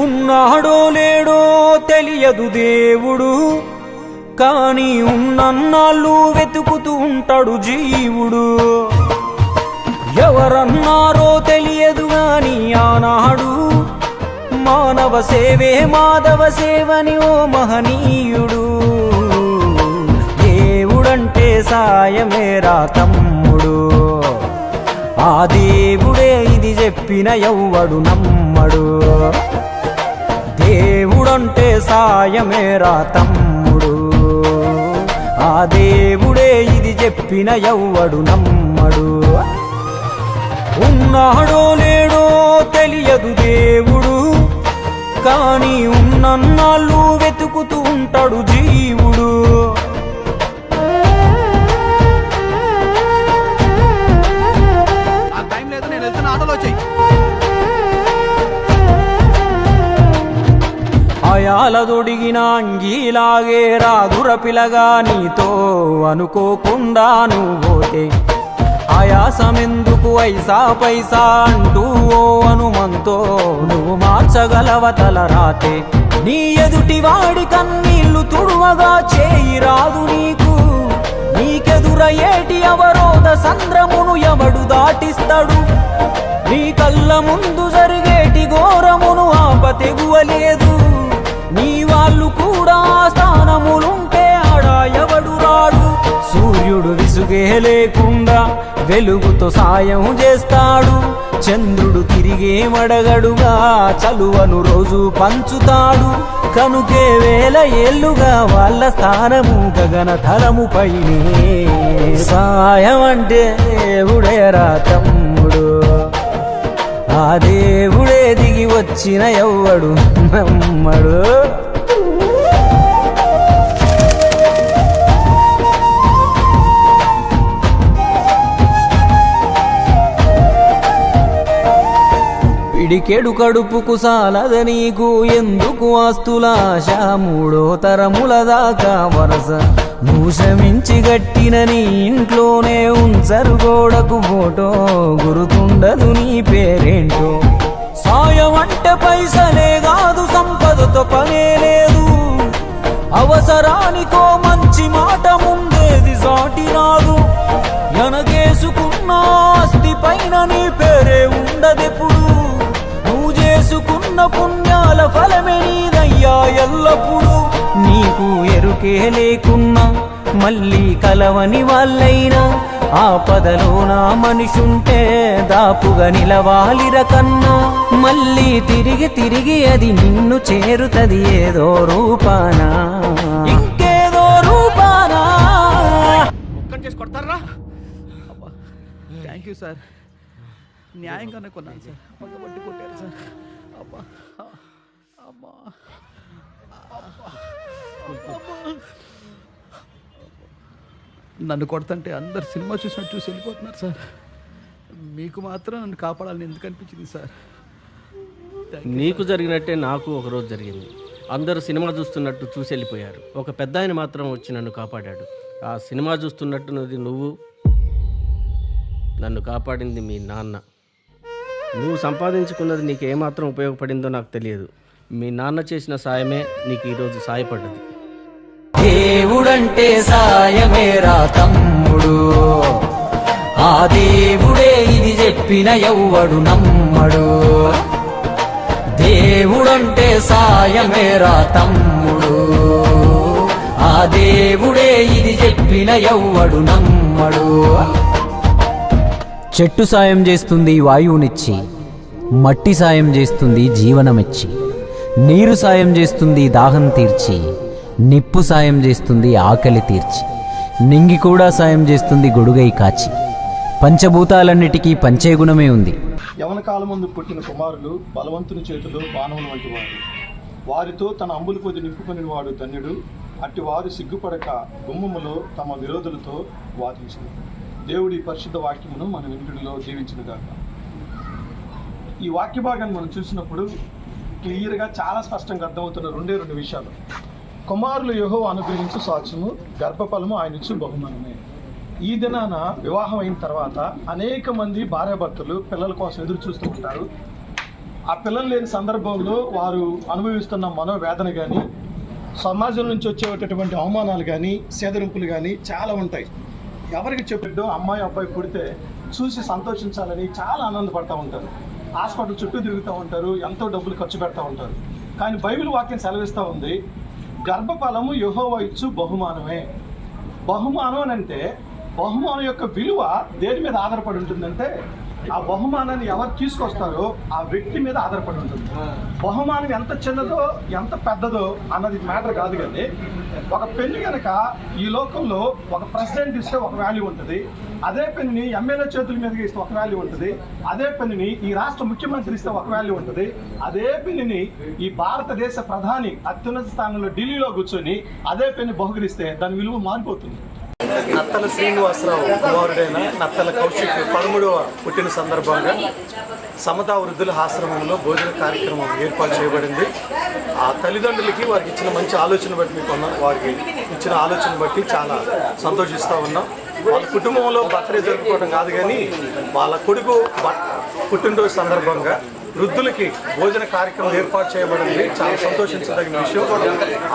ఉన్నాడో లేడో తెలియదు దేవుడు, కానీ ఉన్నన్నాళ్ళు వెతుకుతూ ఉంటాడు జీవుడు. ఎవరన్నారో తెలియదు గాని ఆనాడు మానవ సేవే మాధవ సేవని ఓ మహనీయుడు. దేవుడంటే సాయమేరా తమ్ముడు, ఆ దేవుడే ఇది చెప్పిన ఎవ్వడు నమ్మడు. దేవుడంటే సాయమేరా తమ్ముడు, ఆ దేవుడే ఇది చెప్పిన ఎవ్వడు నమ్మడు. ఉన్నాడో లేడో తెలియదు దేవుడు, కానీ ఉన్నన్నాళ్ళు వెతుకుతూ ఉంటాడు జీవుడు. అయాలదొడిగిన అంగీలాగే రాదుర పిలగా నీతో అనుకోకుండా నువ్వోతే, ఆయాసమెందుకు ఐసా పైసా అంటూ ఓ అనుమంతో నువ్వు మార్చగలవ తలరాతే. నీ ఎదుటి వాడి కన్నీళ్లు తుడువగా చేయి రాదు నీకు, నీకెదురయ్యేటి అవరోధ సంద్రమును ఎవడు దాటిస్తాడు. నీ కళ్ళ ముందు జరిగేటి ఘోరమును ఆపతెగువలేదు, నీ వాళ్ళు కూడా స్థానములుంటే ఆడా ఎవడు రాడు. సూర్యుడు విసుగే లేకుండా వెలుగుతో సాయం చేస్తాడు, చంద్రుడు తిరిగేమడగడుగా చలువను రోజు పంచుతాడు. కనుకే వేల ఏళ్లుగా వాళ్ళ స్థానము గగన తలము పైనే. సాయం అంటే దేవుడేరా తమ్ముడు, ఆ దేవుడే దిగి వచ్చిన ఎవ్వడు నమ్మడు. పిడికెడు కడుపుకు సాలద నీకు ఎందుకు ఆస్తులాశ, మూడో తరముల దాకా వరస నువ్వు శ్రమించి గట్టిన నీ ఇంట్లోనే ఉంచరు గోడకు ఫోటో, గురుతుండదు నీ పేరేంటో. సాయం అంటే పైసలే కాదు, సంపదతో పనే లేదు, అవసరానికో మంచి మాట ముందేది సాటి రాదు. ఎనగేసుకున్న ఆస్తి పైన నీ పేరే ఉండదెప్పుడు, నువ్వు చేసుకున్న పుణ్యాల ఫలమే నీదయ్యా ఎల్లప్పుడు. నీకు ఎరుకే లేకున్నా మళ్ళీ కలవని వాళ్ళైనా, ఆపదలో నా మనిషుంటే దాపుగా నిలవాలిర కన్నా. మళ్ళీ తిరిగి తిరిగి అది నిన్ను చేరుతది ఏదో రూపానా, ఇంకేదో రూపానా. కొడతారా? థ్యాంక్ యూ సార్, న్యాయంగానే కొన్నాను సార్, పక్కబట్టి కొట్టారు సార్. అబ్బా అబ్బా నన్ను కొడతంటే అందరు సినిమా చూసినట్టు చూసి వెళ్ళిపోతున్నారు సార్, మీకు మాత్రం నన్ను కాపాడాలని ఎందుకు అనిపించింది సార్? నీకు జరిగినట్టే నాకు ఒకరోజు జరిగింది. అందరూ సినిమా చూస్తున్నట్టు చూసి వెళ్ళిపోయారు, ఒక పెద్ద ఆయన మాత్రం వచ్చి నన్ను కాపాడాడు. ఆ సినిమా చూస్తున్నట్టున్నది నువ్వు, నన్ను కాపాడింది మీ నాన్న. నువ్వు సంపాదించుకున్నది నీకు ఏమాత్రం ఉపయోగపడిందో నాకు తెలియదు, మీ నాన్న చేసిన సాయమే నీకు ఈరోజు సాయపడ్డది. దేవుడంటే సాయమేరా తమ్ముడు, ఆ దేవుడే ఇది చెప్పిన ఎవ్వడు నమ్మడు. దేవుడంటే సాయమేరా తమ్ముడు, ఆ దేవుడే ఇది చెప్పిన ఎవ్వడు నమ్మడు. చెట్టు సాయం చేస్తుంది వాయువునిచ్చి, మట్టి సాయం చేస్తుంది జీవనమిచ్చి, నీరు సాయం చేస్తుంది దాహం తీర్చి, నిప్పు సాయం చేస్తుంది ఆకలి తీర్చి, నింగి కూడా సాయం చేస్తుంది గొడుగై కాచి. పంచభూతాలన్నిటికీ పంచే గుణమే ఉంది. యవన కాలం ముందు పుట్టిన కుమారులు బలవంతుని చేతిలో బాణములు వంటి వారు, వారితో తన అంబులు పొది నింపుకుని వాడు ధన్యుడు. అట్టి వారు సిగ్గుపడక గుమ్మములో తమ విరోధులతో వాదించింది. దేవుడి పరిశుద్ధ వాక్యమును మన వింటుడిలో జీవించినగాక. ఈ వాక్య భాగాన్ని మనం చూసినప్పుడు క్లియర్గా చాలా స్పష్టంగా అర్థమవుతున్న రెండు విషయాలు. కుమారులు యెహోవా అనుగ్రహించు సాక్ష్యము, గర్భఫలము ఆయన ఇచ్చు బహుమానమే. ఈ దినాన వివాహం అయిన తర్వాత అనేక మంది భార్యాభర్తలు పిల్లల కోసం ఎదురు చూస్తూ ఉంటారు. ఆ పిల్లలు లేని సందర్భంలో వారు అనుభవిస్తున్న మనోవేదన కానీ, సమాజం నుంచి వచ్చేటటువంటి అవమానాలు కానీ, సేదరింపులు కానీ చాలా ఉంటాయి. ఎవరికి చెప్పిద్దో అమ్మాయి అబ్బాయి పుడితే చూసి సంతోషించాలని చాలా ఆనందపడతా ఉంటారు. హాస్పిటల్ చుట్టూ తిరుగుతూ ఉంటారు, ఎంతో డబ్బులు ఖర్చు పెడతా ఉంటారు. కానీ బైబిల్ వాక్యం సెలవిస్తూ ఉంది, గర్భఫలము యెహోవా ఇచ్చు బహుమానమే. బహుమానం అని అంటే బహుమానం యొక్క విలువ దేని మీద ఆధారపడి ఉంటుందంటే ఆ బహుమానాన్ని ఎవరు తీసుకొస్తారో ఆ వ్యక్తి మీద ఆధారపడి ఉంటుంది. బహుమానం ఎంత చిన్నదో ఎంత పెద్దదో అన్నది మ్యాటర్ కాదు. కానీ ఒక పెన్ను కనుక ఈ లోకంలో ఒక ప్రెసిడెంట్ ఇస్తే ఒక వాల్యూ ఉంటుంది, అదే పెన్నుని ఎమ్మెల్యే చేతుల మీదకి ఇస్తే ఒక వాల్యూ ఉంటుంది, అదే పెన్నుని ఈ రాష్ట్ర ముఖ్యమంత్రి ఇస్తే ఒక వాల్యూ ఉంటుంది, అదే పెన్నుని ఈ భారతదేశ ప్రధాని అత్యున్నత స్థానంలో ఢిల్లీలో కూర్చొని అదే పెన్ను బహుకరిస్తే దాని విలువ మారిపోతుంది. నత్తల శ్రీనివాసరావు కుమారుడైన నత్తల కౌశిక్ 13వ పుట్టిన సందర్భంగా సమతా వృద్ధుల ఆశ్రమంలో భోజన కార్యక్రమం ఏర్పాటు చేయబడింది. ఆ తల్లిదండ్రులకి వారికి ఇచ్చిన మంచి ఆలోచన బట్టి వారికి ఇచ్చిన ఆలోచన బట్టి చాలా సంతోషిస్తూ ఉన్నాం. వాళ్ళ కుటుంబంలో బర్త్డే జరుపుకోవడం కాదు కానీ వాళ్ళ కొడుకు పుట్టినరోజు సందర్భంగా వృద్ధులకి భోజన కార్యక్రమం ఏర్పాటు చేయబడింది. చాలా సంతోషించదగిన విషయం.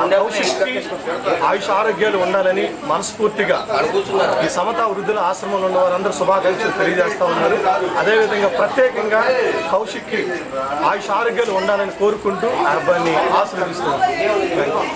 ఆ కౌశిక్కి ఆయుష్ ఆరోగ్యాలు ఉండాలని మనస్ఫూర్తిగా ఈ సమతా వృద్ధుల ఆశ్రమంలో ఉన్న వారందరూ శుభాకాంక్షలు తెలియజేస్తూ ఉన్నారు. అదేవిధంగా ప్రత్యేకంగా కౌశిక్కి ఆయుష్ ఆరోగ్యాలు ఉండాలని కోరుకుంటూ ఆ అబ్బాయిని ఆశీర్వదిస్తున్నారు.